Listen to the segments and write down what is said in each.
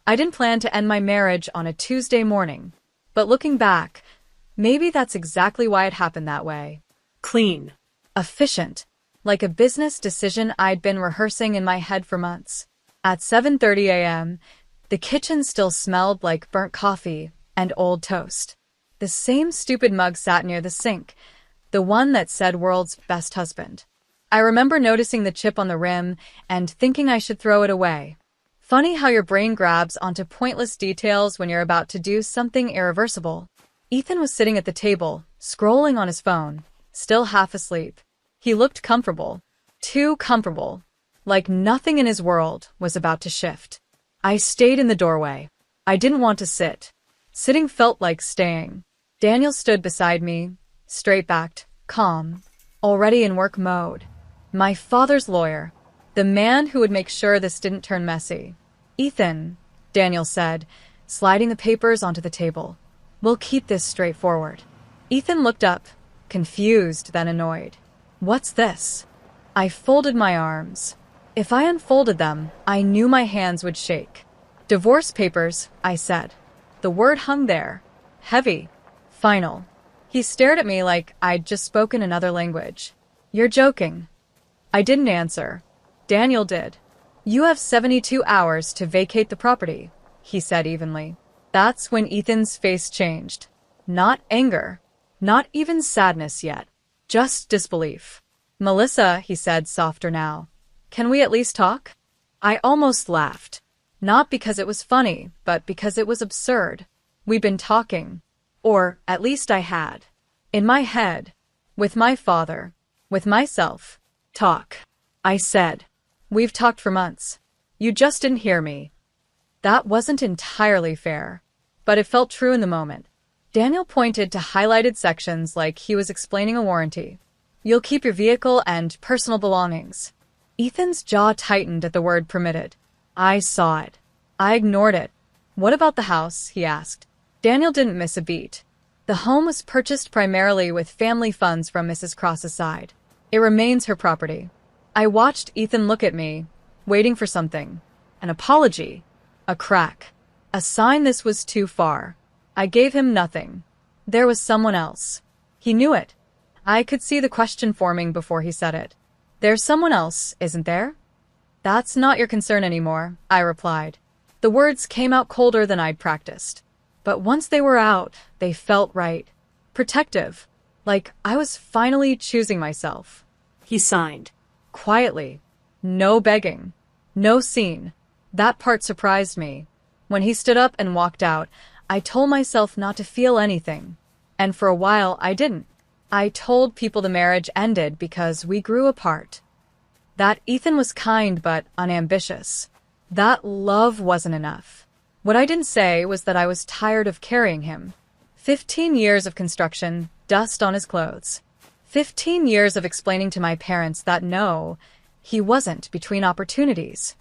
I didn't plan to end my marriage on a Tuesday morning. But looking back, maybe that's exactly why it happened that way. Clean. Efficient. Like a business decision I'd been rehearsing in my head for months. At 7:30 a.m., the kitchen still smelled like burnt coffee and old toast. The same stupid mug sat near the sink, the one that said world's best husband. I remember noticing the chip on the rim and thinking I should throw it away. Funny how your brain grabs onto pointless details when you're about to do something irreversible. Ethan was sitting at the table, scrolling on his phone, still half asleep. He looked comfortable. Too comfortable. Like nothing in his world was about to shift. I stayed in the doorway. I didn't want to sit. Sitting felt like staying. Daniel stood beside me, straight-backed, calm, already in work mode. My father's lawyer. The man who would make sure this didn't turn messy. Ethan, Daniel said, sliding the papers onto the table. We'll keep this straightforward. Ethan looked up, confused then annoyed. What's this? I folded my arms. If I unfolded them, I knew my hands would shake. Divorce papers, I said. The word hung there. Heavy. Final. He stared at me like I'd just spoken another language. You're joking. I didn't answer. Daniel did. You have 72 hours to vacate the property, he said evenly. That's when Ethan's face changed. Not anger. Not even sadness yet. Just disbelief. Melissa, he said softer now. Can we at least talk? I almost laughed. Not because it was funny, but because it was absurd. We'd been talking. Or, at least I had. In my head. With my father. With myself. Talk. I said. We've talked for months. You just didn't hear me. That wasn't entirely fair. But it felt true in the moment. Daniel pointed to highlighted sections like he was explaining a warranty. You'll keep your vehicle and personal belongings. Ethan's jaw tightened at the word permitted. I saw it. I ignored it. What about the house? He asked. Daniel didn't miss a beat. The home was purchased primarily with family funds from Mrs. Cross's side. It remains her property. I watched Ethan look at me, waiting for something. An apology. A crack. A sign this was too far. I gave him nothing. There was someone else. He knew it. I could see the question forming before he said it. There's someone else, isn't there? That's not your concern anymore, I replied. The words came out colder than I'd practiced. But once they were out, they felt right. Protective. Like I was finally choosing myself. He signed. Quietly. No begging. No scene. That part surprised me. When he stood up and walked out, I told myself not to feel anything. And for a while, I didn't. I told people the marriage ended because we grew apart. That Ethan was kind but unambitious. That love wasn't enough. What I didn't say was that I was tired of carrying him. 15 years of construction, dust on his clothes. 15 years of explaining to my parents that no, he wasn't between opportunities.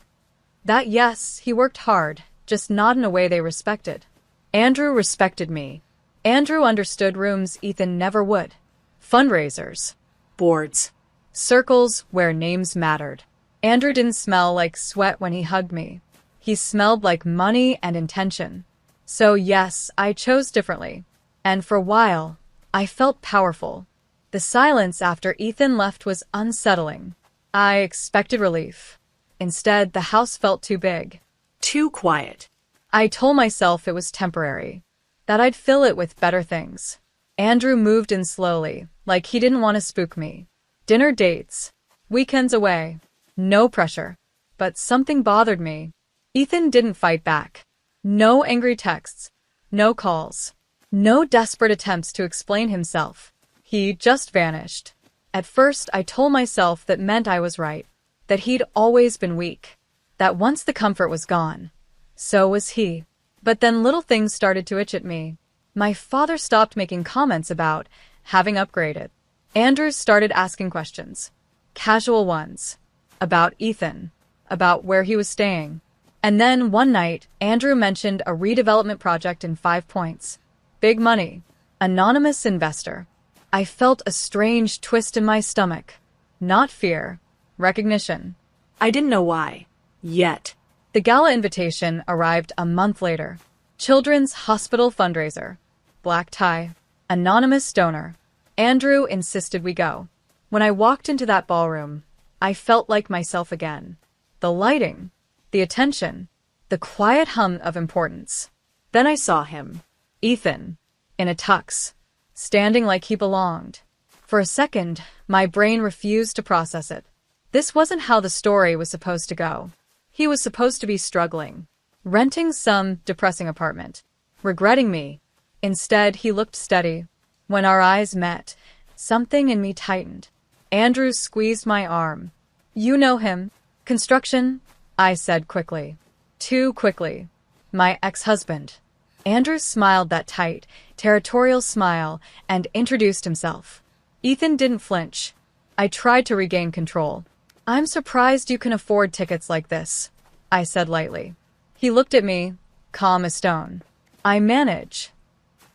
That yes, he worked hard, just not in a way they respected. Andrew respected me. Andrew understood rooms Ethan never would. Fundraisers. Boards. Circles where names mattered. Andrew didn't smell like sweat when he hugged me. He smelled like money and intention. So yes, I chose differently. And for a while, I felt powerful. The silence after Ethan left was unsettling. I expected relief. Instead, the house felt too big. Too quiet. I told myself it was temporary. That I'd fill it with better things. Andrew moved in slowly, like he didn't want to spook me. Dinner dates. Weekends away. No pressure. But something bothered me. Ethan didn't fight back. No angry texts. No calls. No desperate attempts to explain himself. He just vanished. At first, I told myself that meant I was right. That he'd always been weak. That once the comfort was gone, so was he. But then little things started to itch at me. My father stopped making comments about having upgraded. Andrew started asking questions. Casual ones. About Ethan. About where he was staying. And then one night, Andrew mentioned a redevelopment project in 5 Points. Big money. Anonymous investor. I felt a strange twist in my stomach. Not fear. Recognition. I didn't know why. Yet. The gala invitation arrived a month later. Children's Hospital fundraiser. Black tie. Anonymous donor. Andrew insisted we go. When I walked into that ballroom, I felt like myself again. The lighting, the attention, the quiet hum of importance. Then I saw him. Ethan, in a tux, standing like he belonged. For a second, my brain refused to process it. This wasn't how the story was supposed to go. He was supposed to be struggling, renting some depressing apartment, regretting me. Instead, he looked steady. When our eyes met, something in me tightened. Andrew squeezed my arm. You know him. Construction, I said quickly. Too quickly. My ex-husband. Andrew smiled that tight, territorial smile and introduced himself. Ethan didn't flinch. I tried to regain control. I'm surprised you can afford tickets like this, I said lightly. He looked at me, calm as stone. I manage.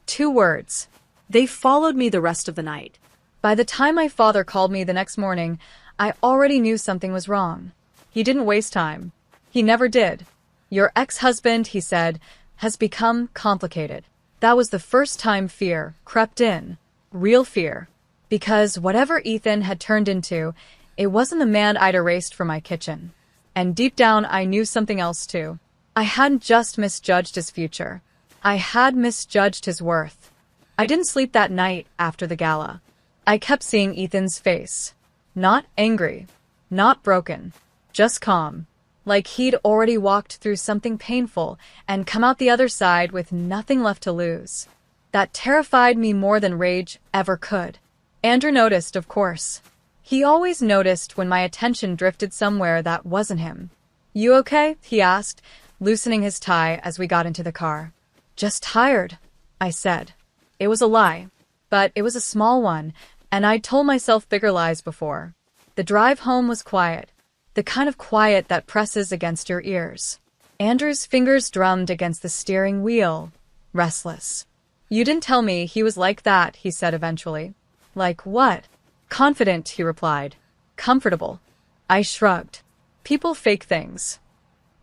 2 words. They followed me the rest of the night. By the time my father called me the next morning, I already knew something was wrong. He didn't waste time. He never did. Your ex-husband, he said, has become complicated. That was the first time fear crept in. Real fear. Because whatever Ethan had turned into, it wasn't the man I'd erased from my kitchen. And deep down, I knew something else too. I hadn't just misjudged his future. I had misjudged his worth. I didn't sleep that night after the gala. I kept seeing Ethan's face. Not angry. Not broken. Just calm. Like he'd already walked through something painful and come out the other side with nothing left to lose. That terrified me more than rage ever could. Andrew noticed, of course. He always noticed when my attention drifted somewhere that wasn't him. You okay? He asked, loosening his tie as we got into the car. Just tired, I said. It was a lie, but it was a small one, and I'd told myself bigger lies before. The drive home was quiet, the kind of quiet that presses against your ears. Andrew's fingers drummed against the steering wheel, restless. You didn't tell me he was like that, he said eventually. Like what? Confident, he replied. Comfortable. I shrugged. People fake things.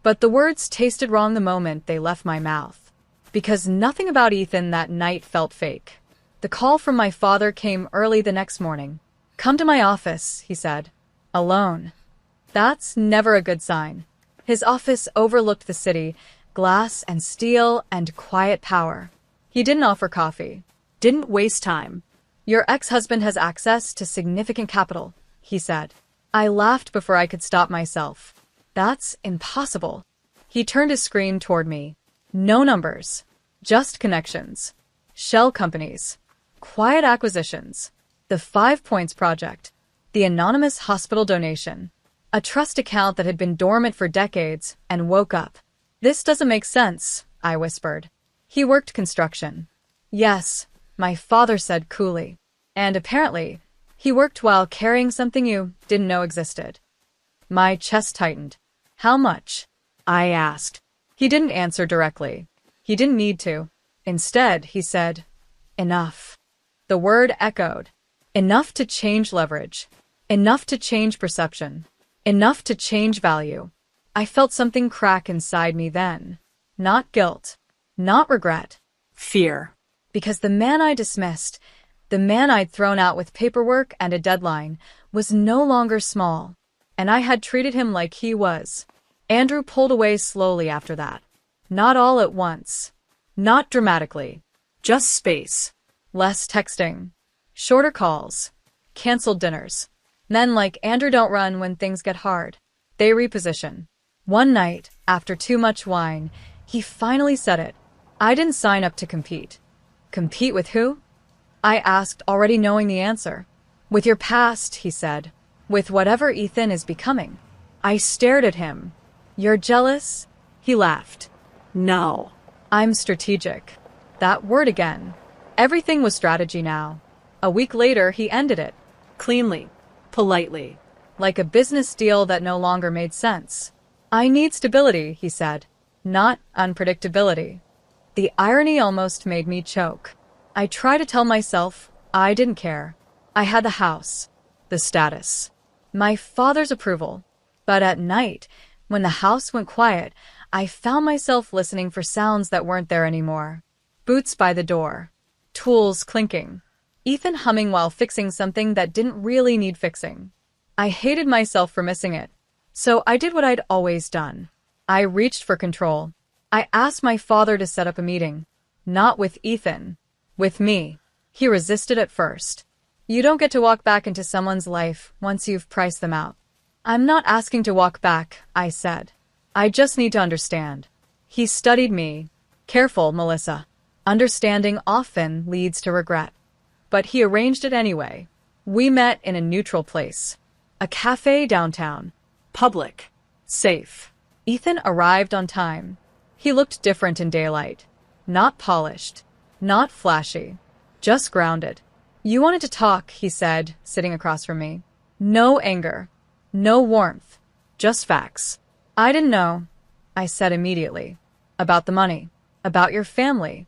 But the words tasted wrong the moment they left my mouth. Because nothing about Ethan that night felt fake. The call from my father came early the next morning. Come to my office, he said. Alone. That's never a good sign. His office overlooked the city, glass and steel and quiet power. He didn't offer coffee. Didn't waste time. Your ex-husband has access to significant capital, he said. I laughed before I could stop myself. That's impossible. He turned his screen toward me. No numbers. Just connections. Shell companies. Quiet acquisitions. The 5 Points Project. The anonymous hospital donation. A trust account that had been dormant for decades and woke up. This doesn't make sense, I whispered. He worked construction. Yes, my father said coolly. And apparently, he worked while carrying something you didn't know existed. My chest tightened. How much? I asked. He didn't answer directly. He didn't need to. Instead, he said, enough. The word echoed. Enough to change leverage. Enough to change perception. Enough to change value. I felt something crack inside me then. Not guilt. Not regret. Fear. Because the man I dismissed, the man I'd thrown out with paperwork and a deadline, was no longer small, and I had treated him like he was. Andrew pulled away slowly after that. Not all at once. Not dramatically. Just space. Less texting. Shorter calls. Canceled dinners. Men like Andrew don't run when things get hard. They reposition. One night, after too much wine, he finally said it. I didn't sign up to compete. Compete with who? I asked, already knowing the answer. With your past, he said. With whatever Ethan is becoming. I stared at him. You're jealous? He laughed. No. I'm strategic. That word again. Everything was strategy now. A week later, he ended it. Cleanly. Politely. Like a business deal that no longer made sense. I need stability, he said. Not unpredictability. The irony almost made me choke. I tried to tell myself I didn't care. I had the house, the status, my father's approval. But at night, when the house went quiet, I found myself listening for sounds that weren't there anymore. Boots by the door. Tools clinking. Ethan humming while fixing something that didn't really need fixing. I hated myself for missing it. So I did what I'd always done. I reached for control. I asked my father to set up a meeting. Not with Ethan. With me. He resisted at first. You don't get to walk back into someone's life once you've priced them out. I'm not asking to walk back, I said. I just need to understand. He studied me. Careful, Melissa. Understanding often leads to regret. But he arranged it anyway. We met in a neutral place. A cafe downtown. Public. Safe. Ethan arrived on time. He looked different in daylight. Not polished. Not flashy. Just grounded. You wanted to talk, he said, sitting across from me. No anger. No warmth. Just facts. I didn't know, I said immediately. About the money. About your family.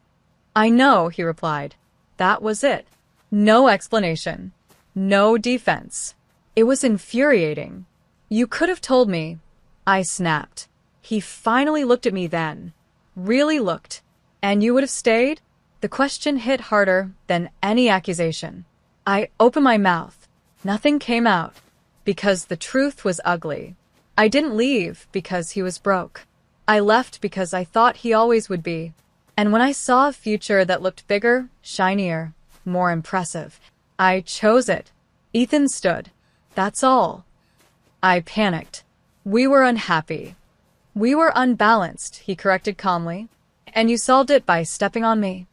I know, he replied. That was it. No explanation. No defense. It was infuriating. You could have told me. I snapped. He finally looked at me then. Really looked. And you would have stayed? The question hit harder than any accusation. I opened my mouth. Nothing came out. Because the truth was ugly. I didn't leave because he was broke. I left because I thought he always would be. And when I saw a future that looked bigger, shinier, more impressive, I chose it. Ethan stood. That's all. I panicked. We were unhappy. We were unbalanced, he corrected calmly. And you solved it by stepping on me.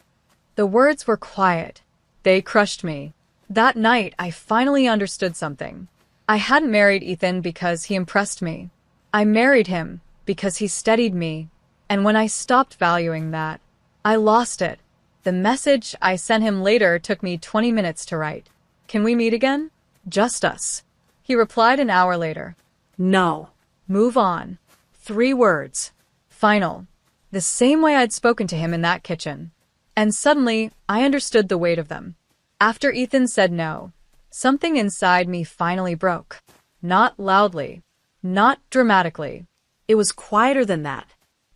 The words were quiet. They crushed me. That night, I finally understood something. I hadn't married Ethan because he impressed me. I married him because he steadied me. And when I stopped valuing that, I lost it. The message I sent him later took me 20 minutes to write. Can we meet again? Just us. He replied an hour later. No. Move on. 3 words. Final. The same way I'd spoken to him in that kitchen. And suddenly, I understood the weight of them. After Ethan said no, something inside me finally broke. Not loudly. Not dramatically. It was quieter than that.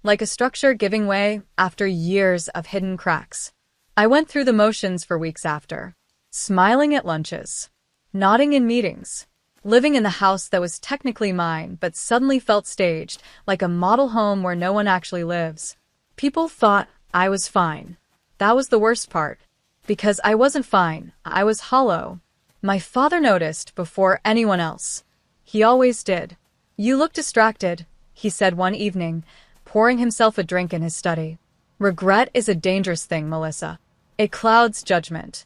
Like a structure giving way after years of hidden cracks. I went through the motions for weeks after. Smiling at lunches. Nodding in meetings. Living in the house that was technically mine but suddenly felt staged, like a model home where no one actually lives. People thought I was fine. That was the worst part. Because I wasn't fine, I was hollow. My father noticed before anyone else. He always did. You look distracted, he said one evening, pouring himself a drink in his study. Regret is a dangerous thing, Melissa. It clouds judgment.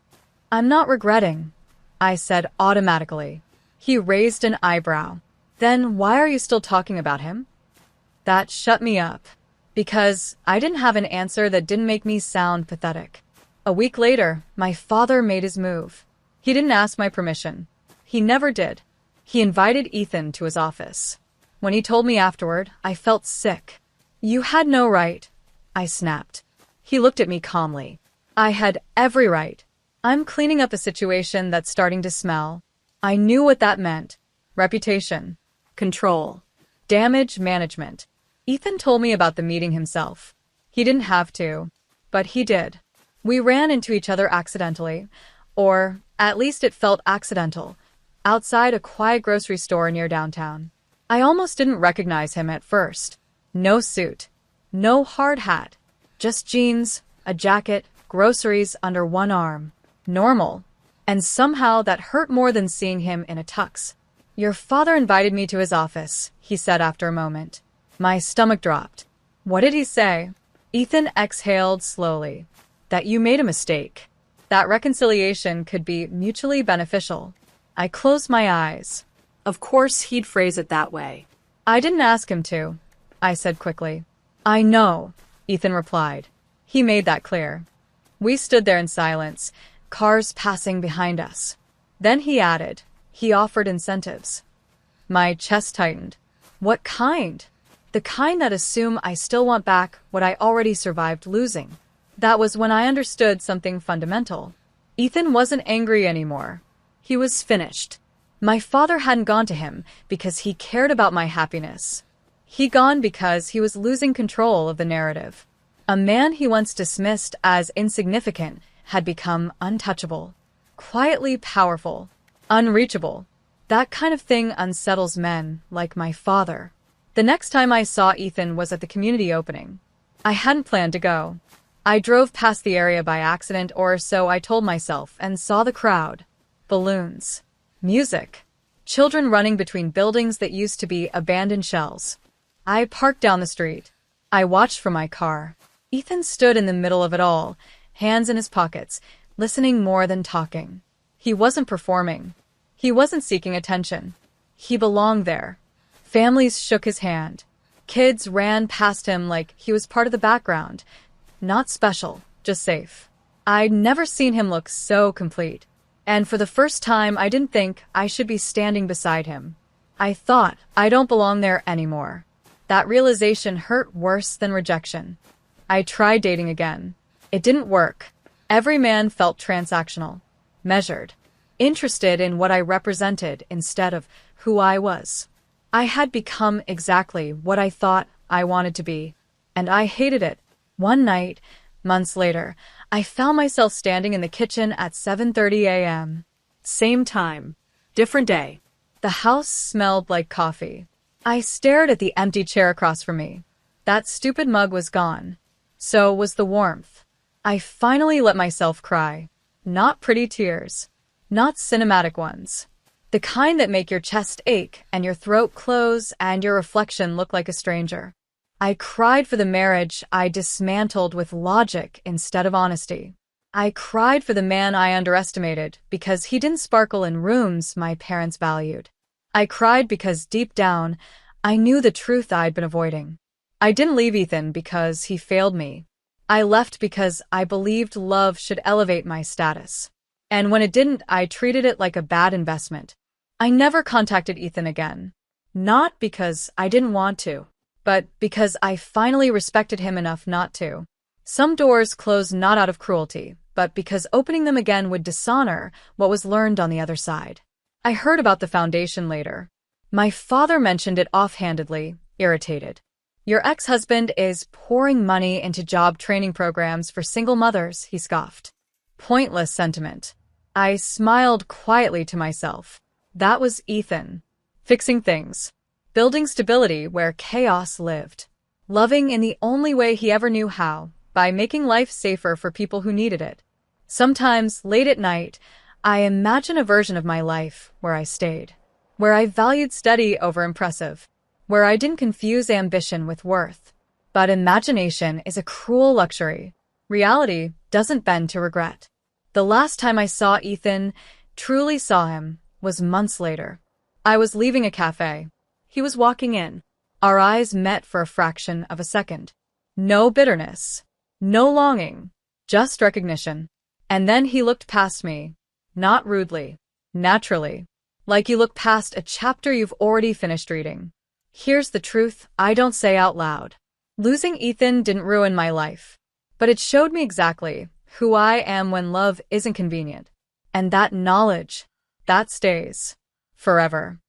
I'm not regretting, I said automatically. He raised an eyebrow. Then why are you still talking about him? That shut me up. Because I didn't have an answer that didn't make me sound pathetic. A week later, my father made his move. He didn't ask my permission. He never did. He invited Ethan to his office. When he told me afterward, I felt sick. You had no right, I snapped. He looked at me calmly. I had every right. I'm cleaning up a situation that's starting to smell. I knew what that meant. Reputation. Control. Damage management. Ethan told me about the meeting himself. He didn't have to, but he did. We ran into each other accidentally, or at least it felt accidental, outside a quiet grocery store near downtown. I almost didn't recognize him at first. No suit. No hard hat. Just jeans, a jacket, groceries under one arm. Normal. And somehow that hurt more than seeing him in a tux. Your father invited me to his office, he said after a moment. My stomach dropped. What did he say? Ethan exhaled slowly. That you made a mistake. That reconciliation could be mutually beneficial. I closed my eyes. Of course he'd phrase it that way. I didn't ask him to, I said quickly. I know, Ethan replied. He made that clear. We stood there in silence, cars passing behind us. Then he added, he offered incentives. My chest tightened. What kind? The kind that assume I still want back what I already survived losing. That was when I understood something fundamental. Ethan wasn't angry anymore. He was finished. My father hadn't gone to him because he cared about my happiness. He gone because he was losing control of the narrative. A man he once dismissed as insignificant had become untouchable, quietly powerful, unreachable. That kind of thing unsettles men like my father. The next time I saw Ethan was at the community opening. I hadn't planned to go. I drove past the area by accident, or so I told myself, and saw the crowd. Balloons. Music. Children running between buildings that used to be abandoned shells. I parked down the street. I watched from my car. Ethan stood in the middle of it all, hands in his pockets, listening more than talking. He wasn't performing. He wasn't seeking attention. He belonged there. Families shook his hand. Kids ran past him like he was part of the background. Not special, just safe. I'd never seen him look so complete. And for the first time, I didn't think I should be standing beside him. I thought, I don't belong there anymore. That realization hurt worse than rejection. I tried dating again. It didn't work. Every man felt transactional, measured, interested in what I represented instead of who I was. I had become exactly what I thought I wanted to be, and I hated it. One night, months later, I found myself standing in the kitchen at 7:30 a.m. Same time. Different day. The house smelled like coffee. I stared at the empty chair across from me. That stupid mug was gone. So was the warmth. I finally let myself cry. Not pretty tears. Not cinematic ones. The kind that make your chest ache and your throat close and your reflection look like a stranger. I cried for the marriage I dismantled with logic instead of honesty. I cried for the man I underestimated because he didn't sparkle in rooms my parents valued. I cried because deep down, I knew the truth I'd been avoiding. I didn't leave Ethan because he failed me. I left because I believed love should elevate my status. And when it didn't, I treated it like a bad investment. I never contacted Ethan again. Not because I didn't want to, but because I finally respected him enough not to. Some doors close not out of cruelty, but because opening them again would dishonor what was learned on the other side. I heard about the foundation later. My father mentioned it offhandedly, irritated. Your ex-husband is pouring money into job training programs for single mothers, he scoffed. Pointless sentiment. I smiled quietly to myself. That was Ethan. Fixing things. Building stability where chaos lived. Loving in the only way he ever knew how, by making life safer for people who needed it. Sometimes, late at night, I imagine a version of my life where I stayed. Where I valued steady over impressive. Where I didn't confuse ambition with worth. But imagination is a cruel luxury. Reality doesn't bend to regret. The last time I saw Ethan, truly saw him, was months later. I was leaving a cafe. He was walking in. Our eyes met for a fraction of a second. No bitterness. No longing. Just recognition. And then he looked past me. Not rudely. Naturally. Like you look past a chapter you've already finished reading. Here's the truth I don't say out loud. Losing Ethan didn't ruin my life. But it showed me exactly who I am when love isn't convenient. And that knowledge, that stays. Forever.